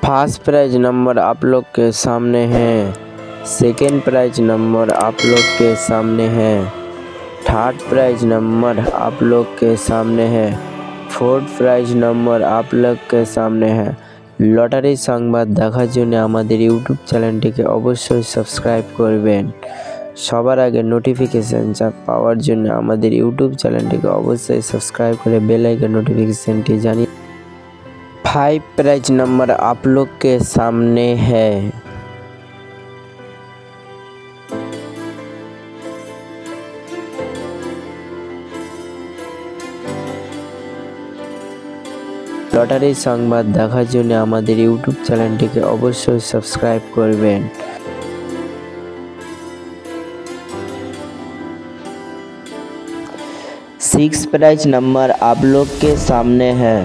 First prize number आप लोग के सामने है, सेकेंड प्राइज नंबर आप लोग के सामने है, थर्ड प्राइज नंबर आप लोग के सामने है, फोर्थ प्राइज नंबर आप लोग के सामने है। লটারি সংবাদ দেখার জন্য আমাদের ইউটিউব চ্যানেলটিকে অবশ্যই সাবস্ক্রাইব করবেন। সবার আগে নোটিফিকেশন পাওয়ার জন্য আমাদের ইউটিউব চ্যানেলটিকে অবশ্যই সাবস্ক্রাইব করে বেল आइकन नोटिफिकेशनটি জানিয়ে। 5 प्राइज नंबर आप लोग के सामने है। লটারি সংবাদ দেখার জন্য আমাদের ইউটিউব চ্যানেলটিকে অবশ্যই সাবস্ক্রাইব করবেন। 6 प्राइज नंबर आप लोग के सामने है।